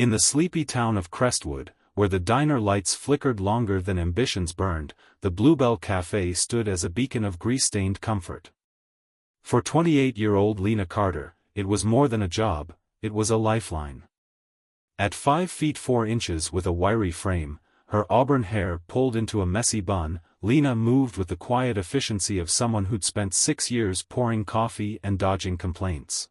In the sleepy town of Crestwood, where the diner lights flickered longer than ambitions burned, the Bluebell Café stood as a beacon of grease-stained comfort. For 28-year-old Lena Carter, it was more than a job, it was a lifeline. At 5 feet 4 inches with a wiry frame, her auburn hair pulled into a messy bun, Lena moved with the quiet efficiency of someone who'd spent 6 years pouring coffee and dodging complaints.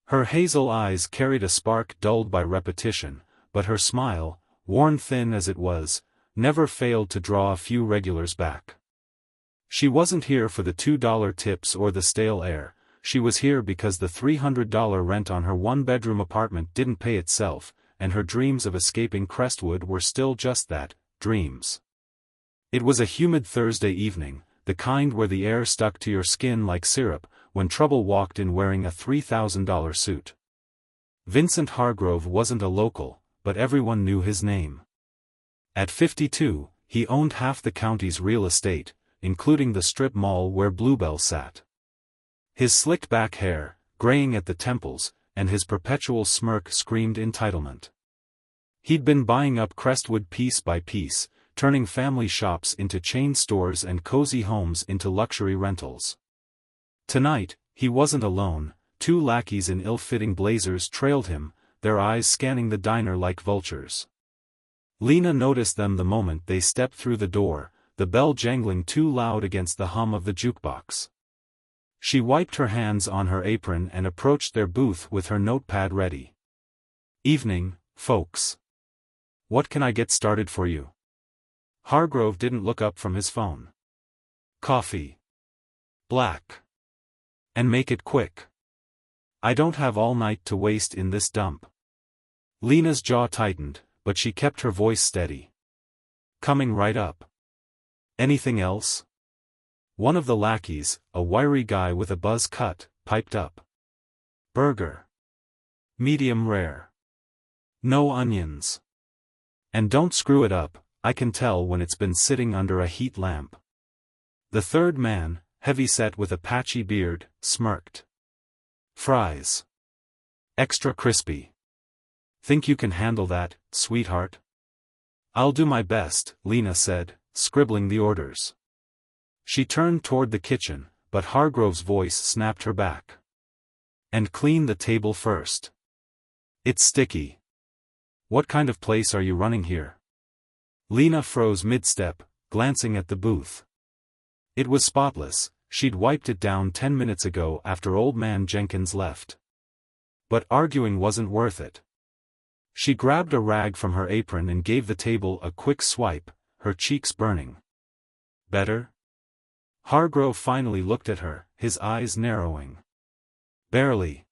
Her hazel eyes carried a spark dulled by repetition, but her smile, worn thin as it was, never failed to draw a few regulars back. She wasn't here for the $2 tips or the stale air, she was here because the $300 rent on her one-bedroom apartment didn't pay itself, and her dreams of escaping Crestwood were still just that, dreams. It was a humid Thursday evening, the kind where the air stuck to your skin like syrup, when Trouble walked in wearing a $3,000 suit. Vincent Hargrove wasn't a local, but everyone knew his name. At 52, he owned half the county's real estate, including the strip mall where Bluebell sat. His slicked-back hair, graying at the temples, and his perpetual smirk screamed entitlement. He'd been buying up Crestwood piece by piece, turning family shops into chain stores and cozy homes into luxury rentals. Tonight, he wasn't alone. 2 lackeys in ill-fitting blazers trailed him, their eyes scanning the diner like vultures. Lena noticed them the moment they stepped through the door, the bell jangling too loud against the hum of the jukebox. She wiped her hands on her apron and approached their booth with her notepad ready. "Evening, folks. What can I get started for you?" Hargrove didn't look up from his phone. "Coffee. Black. And make it quick. I don't have all night to waste in this dump." Lena's jaw tightened, but she kept her voice steady. "Coming right up." "Anything else?" One of the lackeys, a wiry guy with a buzz cut, piped up. "Burger. Medium rare. No onions. And don't screw it up, I can tell when it's been sitting under a heat lamp." The third man, heavy-set with a patchy beard, smirked. "Fries. Extra crispy. Think you can handle that, sweetheart?" "I'll do my best," Lena said, scribbling the orders. She turned toward the kitchen, but Hargrove's voice snapped her back. "And clean the table first. It's sticky. What kind of place are you running here?" Lena froze mid-step, glancing at the booth. It was spotless, she'd wiped it down 10 minutes ago after Old Man Jenkins left. But arguing wasn't worth it. She grabbed a rag from her apron and gave the table a quick swipe, her cheeks burning. "Better?" Hargrove finally looked at her, his eyes narrowing. "Barely.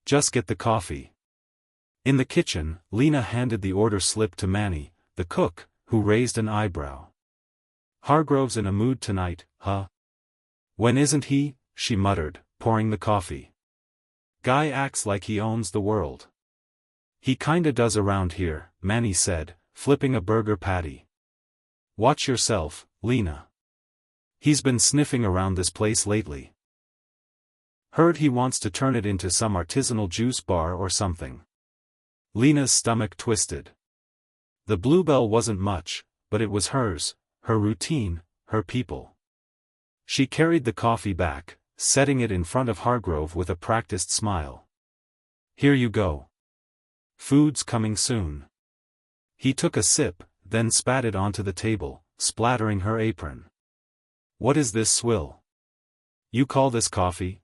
Just get the coffee." In the kitchen, Lena handed the order slip to Manny, the cook, who raised an eyebrow. "Hargrove's in a mood tonight, huh?" "When isn't he?" she muttered, pouring the coffee. "Guy acts like he owns the world." "He kinda does around here," Manny said, flipping a burger patty. "Watch yourself, Lena. He's been sniffing around this place lately. Heard he wants to turn it into some artisanal juice bar or something." Lena's stomach twisted. The Bluebell wasn't much, but it was hers, her routine, her people. She carried the coffee back, setting it in front of Hargrove with a practiced smile. "Here you go. Food's coming soon." He took a sip, then spat it onto the table, splattering her apron. "What is this swill? You call this coffee?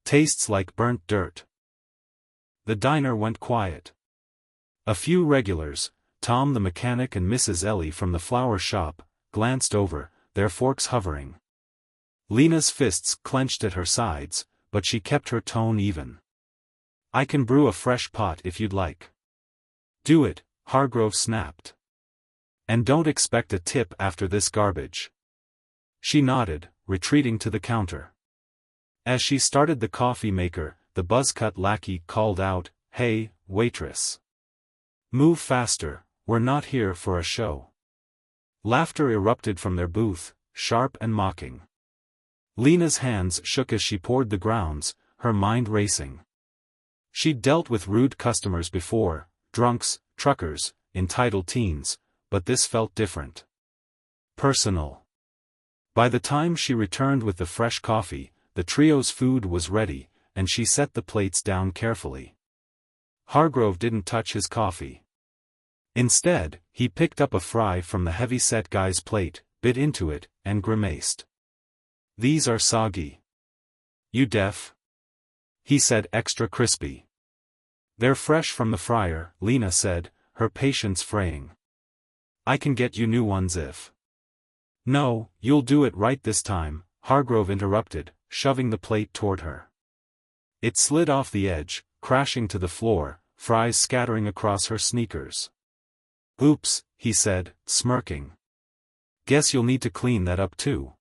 Tastes like burnt dirt." The diner went quiet. A few regulars, Tom the mechanic and Mrs. Ellie from the flower shop, glanced over, their forks hovering. Lena's fists clenched at her sides, but she kept her tone even. "I can brew a fresh pot if you'd like." "Do it," Hargrove snapped. "And don't expect a tip after this garbage." She nodded, retreating to the counter. As she started the coffee maker, the buzz-cut lackey called out, "Hey, waitress. Move faster, we're not here for a show." Laughter erupted from their booth, sharp and mocking. Lena's hands shook as she poured the grounds, her mind racing. She'd dealt with rude customers before, drunks, truckers, entitled teens, but this felt different. Personal. By the time she returned with the fresh coffee, the trio's food was ready, and she set the plates down carefully. Hargrove didn't touch his coffee. Instead, he picked up a fry from the heavy-set guy's plate, bit into it, and grimaced. "These are soggy." "You deaf?" he said, extra crispy. "They're fresh from the fryer," Lena said, her patience fraying. "I can get you new ones if—" "No, you'll do it right this time," Hargrove interrupted, shoving the plate toward her. It slid off the edge, crashing to the floor, fries scattering across her sneakers. "Oops," he said, smirking. "Guess you'll need to clean that up too."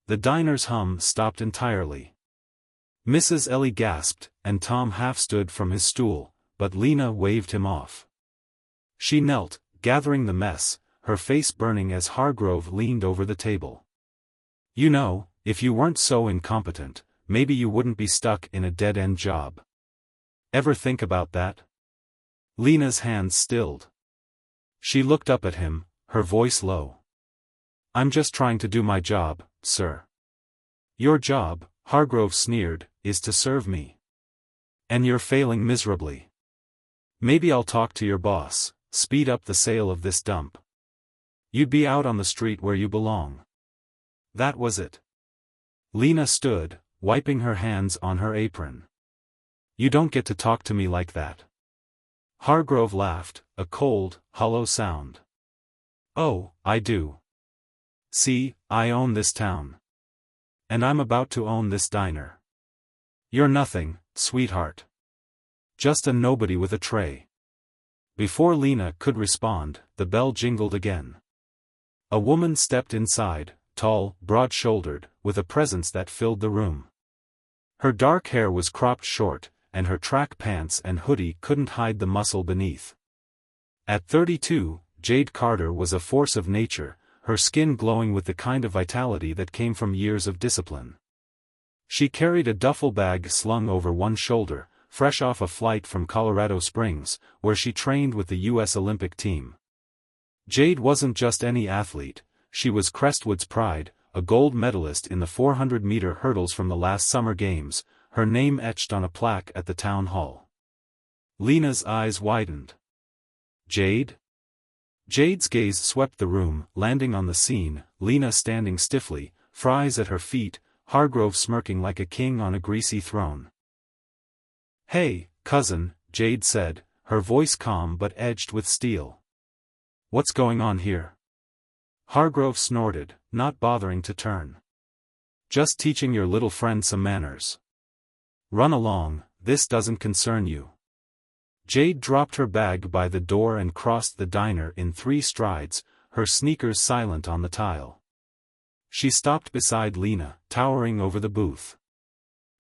The diner's hum stopped entirely. Mrs. Ellie gasped, and Tom half stood from his stool, but Lena waved him off. She knelt, gathering the mess, her face burning as Hargrove leaned over the table. "You know, if you weren't so incompetent, maybe you wouldn't be stuck in a dead-end job. Ever think about that?" Lena's hands stilled. She looked up at him, her voice low. "I'm just trying to do my job, sir." "Your job," Hargrove sneered, "is to serve me. And you're failing miserably. Maybe I'll talk to your boss, speed up the sale of this dump. You'd be out on the street where you belong." That was it. Lena stood, wiping her hands on her apron. "You don't get to talk to me like that." Hargrove laughed, a cold, hollow sound. "Oh, I do. See, I own this town. And I'm about to own this diner. You're nothing, sweetheart. Just a nobody with a tray." Before Lena could respond, the bell jingled again. A woman stepped inside, tall, broad-shouldered, with a presence that filled the room. Her dark hair was cropped short, and her track pants and hoodie couldn't hide the muscle beneath. At 32, Jade Carter was a force of nature, her skin glowing with the kind of vitality that came from years of discipline. She carried a duffel bag slung over one shoulder, fresh off a flight from Colorado Springs, where she trained with the U.S. Olympic team. Jade wasn't just any athlete, she was Crestwood's pride, a gold medalist in the 400-meter hurdles from the last Summer Games, her name etched on a plaque at the town hall. Lena's eyes widened. "Jade?" Jade's gaze swept the room, landing on the scene, Lena standing stiffly, fries at her feet, Hargrove smirking like a king on a greasy throne. "Hey, cousin," Jade said, her voice calm but edged with steel. "What's going on here?" Hargrove snorted, not bothering to turn. "Just teaching your little friend some manners. Run along, this doesn't concern you." Jade dropped her bag by the door and crossed the diner in 3 strides, her sneakers silent on the tile. She stopped beside Lena, towering over the booth.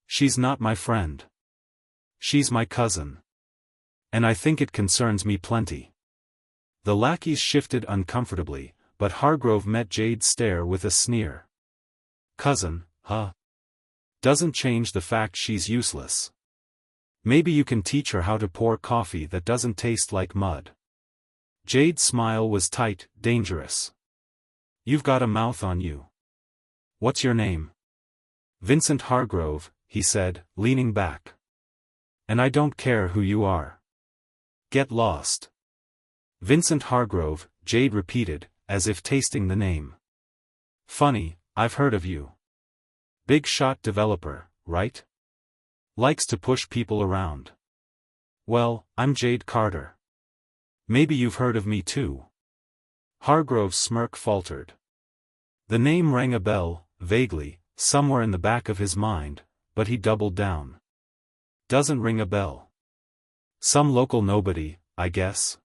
"She's not my friend. She's my cousin. And I think it concerns me plenty." The lackeys shifted uncomfortably, but Hargrove met Jade's stare with a sneer. "Cousin, huh? Doesn't change the fact she's useless. Maybe you can teach her how to pour coffee that doesn't taste like mud." Jade's smile was tight, dangerous. "You've got a mouth on you. What's your name?" "Vincent Hargrove," he said, leaning back. "And I don't care who you are. Get lost." "Vincent Hargrove," Jade repeated, as if tasting the name. "Funny, I've heard of you. Big shot developer, right? Likes to push people around. Well, I'm Jade Carter. Maybe you've heard of me too." Hargrove's smirk faltered. The name rang a bell, vaguely, somewhere in the back of his mind, but he doubled down. "Doesn't ring a bell. Some local nobody, I guess."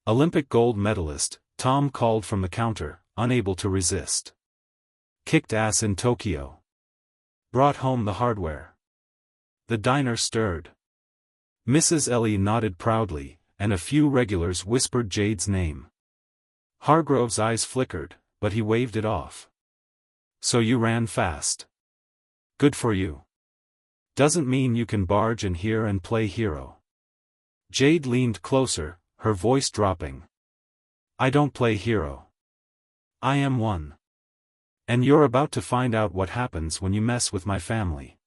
"Olympic gold medalist," Tom called from the counter, unable to resist. "Kicked ass in Tokyo. Brought home the hardware." The diner stirred. Mrs. Ellie nodded proudly, and a few regulars whispered Jade's name. Hargrove's eyes flickered, but he waved it off. "So you ran fast. Good for you. Doesn't mean you can barge in here and play hero." Jade leaned closer, her voice dropping. I don't play hero. I am one. And you're about to find out what happens when you mess with my family.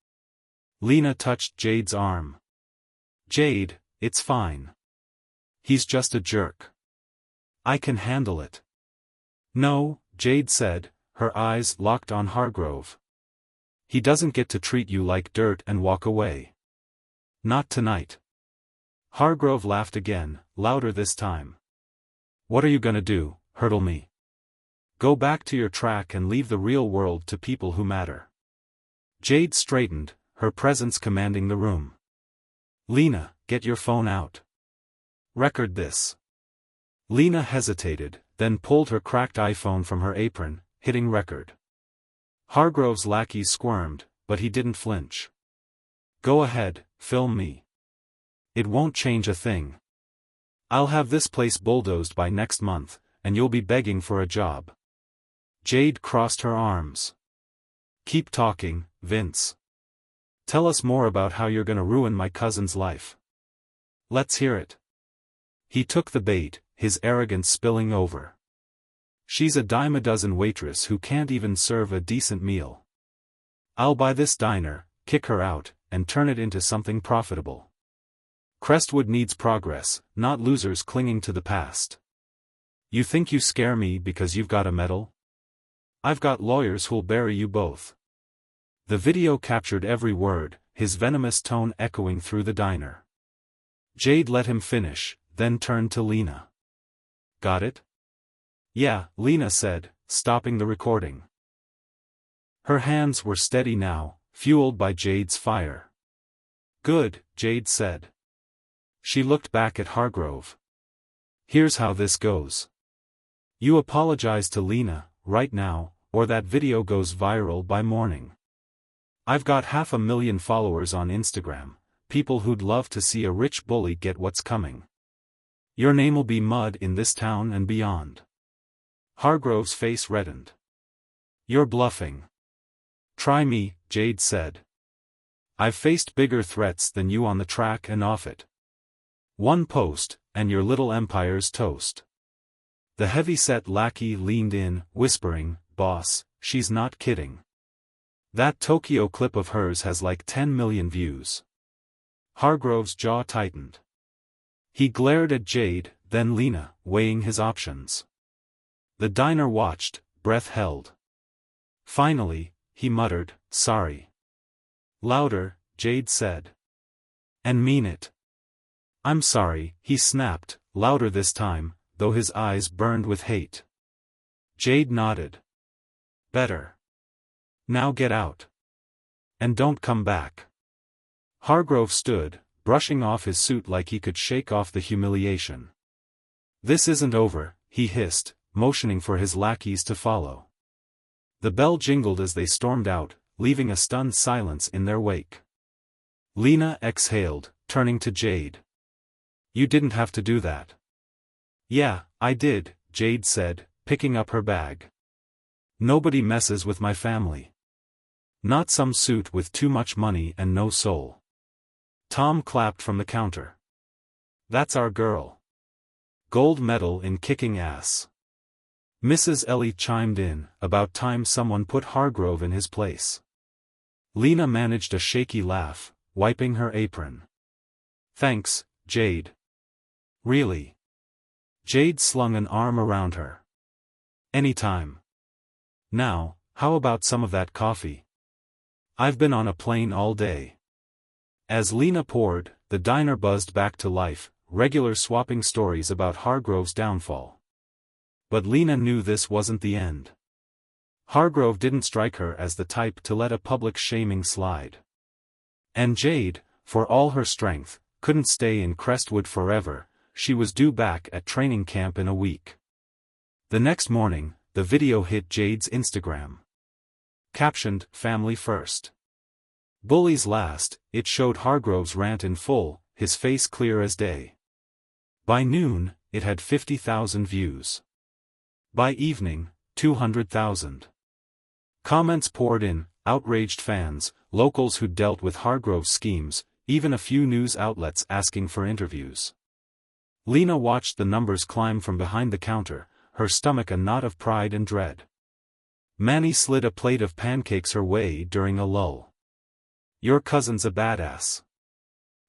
Lena touched Jade's arm. Jade, it's fine. He's just a jerk. I can handle it. No, Jade said, her eyes locked on Hargrove. He doesn't get to treat you like dirt and walk away. Not tonight. Hargrove laughed again, louder this time. What are you gonna do, hurdle me? Go back to your track and leave the real world to people who matter. Jade straightened, her presence commanding the room. Lena, get your phone out. Record this. Lena hesitated, then pulled her cracked iPhone from her apron, hitting record. Hargrove's lackey squirmed, but he didn't flinch. Go ahead, film me. It won't change a thing. I'll have this place bulldozed by next month, and you'll be begging for a job. Jade crossed her arms. Keep talking, Vince. Tell us more about how you're gonna ruin my cousin's life. Let's hear it. He took the bait, his arrogance spilling over. She's a dime a dozen waitress who can't even serve a decent meal. I'll buy this diner, kick her out, and turn it into something profitable. Crestwood needs progress, not losers clinging to the past. You think you scare me because you've got a medal? I've got lawyers who'll bury you both. The video captured every word, his venomous tone echoing through the diner. Jade let him finish, then turned to Lena. Got it? Yeah, Lena said, stopping the recording. Her hands were steady now, fueled by Jade's fire. Good, Jade said. She looked back at Hargrove. Here's how this goes. You apologize to Lena, right now, or that video goes viral by morning. I've got 500,000 followers on Instagram, people who'd love to see a rich bully get what's coming. Your name'll be mud in this town and beyond. Hargrove's face reddened. You're bluffing. Try me, Jade said. I've faced bigger threats than you on the track and off it. One post, and your little empire's toast. The heavy-set lackey leaned in, whispering, Boss, she's not kidding. That Tokyo clip of hers has like 10 million views. Hargrove's jaw tightened. He glared at Jade, then Lena, weighing his options. The diner watched, breath held. Finally, he muttered, Sorry. Louder, Jade said. And mean it. I'm sorry, he snapped, louder this time, though his eyes burned with hate. Jade nodded. Better. Now get out. And don't come back. Hargrove stood, brushing off his suit like he could shake off the humiliation. This isn't over, he hissed, motioning for his lackeys to follow. The bell jingled as they stormed out, leaving a stunned silence in their wake. Lena exhaled, turning to Jade. You didn't have to do that. Yeah, I did, Jade said, picking up her bag. Nobody messes with my family. Not some suit with too much money and no soul. Tom clapped from the counter. That's our girl. Gold medal in kicking ass. Mrs. Ellie chimed in, about time someone put Hargrove in his place. Lena managed a shaky laugh, wiping her apron. Thanks, Jade. Really? Jade slung an arm around her. Anytime. Now, how about some of that coffee? I've been on a plane all day. As Lena poured, the diner buzzed back to life, regular swapping stories about Hargrove's downfall. But Lena knew this wasn't the end. Hargrove didn't strike her as the type to let a public shaming slide. And Jade, for all her strength, couldn't stay in Crestwood forever. She was due back at training camp in a week. The next morning, the video hit Jade's Instagram. Captioned, Family First. Bullies last, it showed Hargrove's rant in full, his face clear as day. By noon, it had 50,000 views. By evening, 200,000. Comments poured in, outraged fans, locals who'd dealt with Hargrove's schemes, even a few news outlets asking for interviews. Lena watched the numbers climb from behind the counter, her stomach a knot of pride and dread. Manny slid a plate of pancakes her way during a lull. "Your cousin's a badass.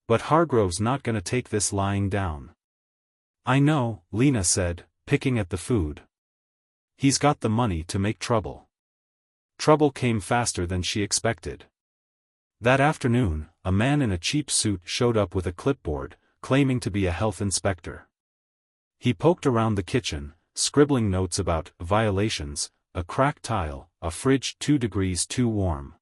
But Hargrove's not gonna take this lying down." "I know," Lena said, picking at the food. "He's got the money to make trouble." Trouble came faster than she expected. That afternoon, a man in a cheap suit showed up with a clipboard, claiming to be a health inspector. He poked around the kitchen, scribbling notes about violations, a cracked tile, a fridge 2 degrees too warm.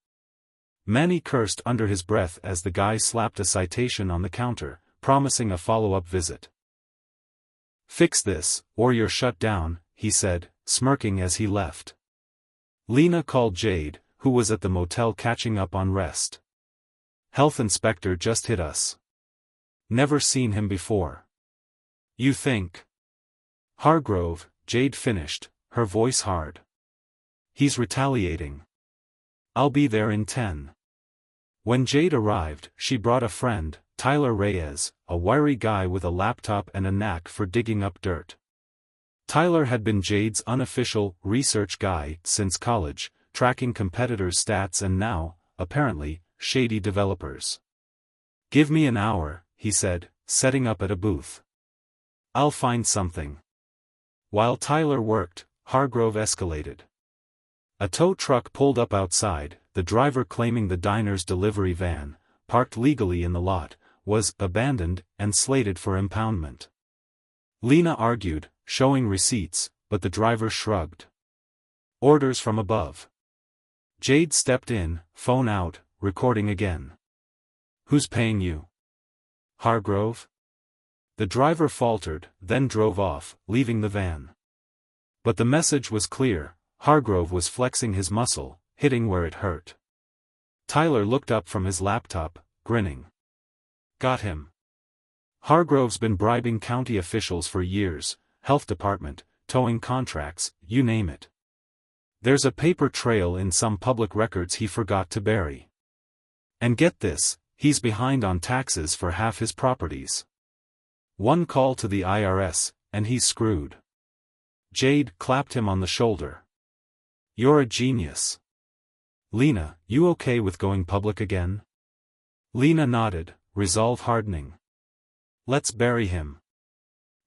Manny cursed under his breath as the guy slapped a citation on the counter, promising a follow-up visit. "Fix this, or you're shut down," he said, smirking as he left. Lena called Jade, who was at the motel catching up on rest. "Health inspector just hit us. Never seen him before." "You think?" "Hargrove," Jade finished, her voice hard. "He's retaliating. I'll be there in 10. When Jade arrived, she brought a friend, Tyler Reyes, a wiry guy with a laptop and a knack for digging up dirt. Tyler had been Jade's unofficial research guy since college, tracking competitors' stats and now, apparently, shady developers. "Give me an hour," he said, setting up at a booth. "I'll find something." While Tyler worked, Hargrove escalated. A tow truck pulled up outside, the driver claiming the diner's delivery van, parked legally in the lot, was abandoned and slated for impoundment. Lena argued, showing receipts, but the driver shrugged. "Orders from above." Jade stepped in, phone out, recording again. "Who's paying you?" "Hargrove?" The driver faltered, then drove off, leaving the van. But the message was clear: Hargrove was flexing his muscle, hitting where it hurt. Tyler looked up from his laptop, grinning. "Got him." Hargrove's been bribing county officials for years, health department, towing contracts, you name it. There's a paper trail in some public records he forgot to bury. And get this, he's behind on taxes for half his properties. One call to the IRS, and he's screwed. Jade clapped him on the shoulder. "You're a genius." "Lena, you okay with going public again?" Lena nodded, resolve hardening. "Let's bury him."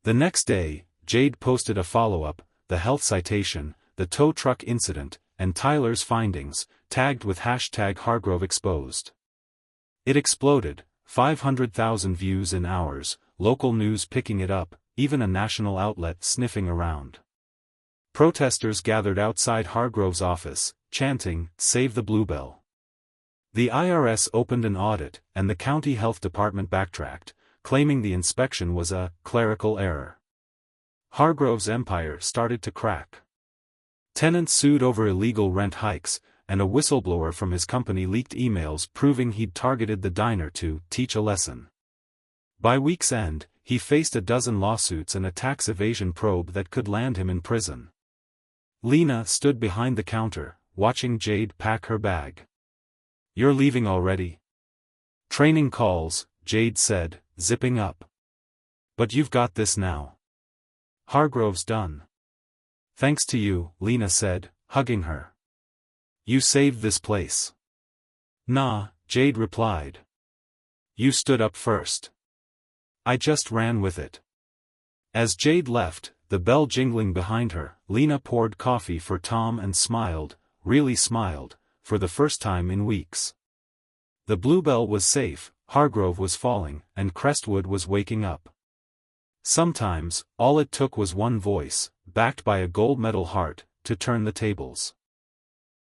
The next day, Jade posted a follow-up, the health citation, the tow truck incident, and Tyler's findings, tagged with #HargroveExposed. It exploded, 500,000 views in hours, local news picking it up, even a national outlet sniffing around. Protesters gathered outside Hargrove's office, chanting, "Save the Bluebell." The IRS opened an audit, and the county health department backtracked, claiming the inspection was a clerical error. Hargrove's empire started to crack. Tenants sued over illegal rent hikes, and a whistleblower from his company leaked emails proving he'd targeted the diner to teach a lesson. By week's end, he faced a dozen lawsuits and a tax evasion probe that could land him in prison. Lena stood behind the counter, watching Jade pack her bag. "You're leaving already?" "Training calls," Jade said, zipping up. "But you've got this now." "Hargrove's done." "Thanks to you," Lena said, hugging her. "You saved this place." "Nah," Jade replied. "You stood up first." "I just ran with it." As Jade left, the bell jingling behind her, Lena poured coffee for Tom and smiled, really smiled, for the first time in weeks. The Bluebell was safe, Hargrove was falling, and Crestwood was waking up. Sometimes, all it took was one voice, backed by a gold medal heart, to turn the tables.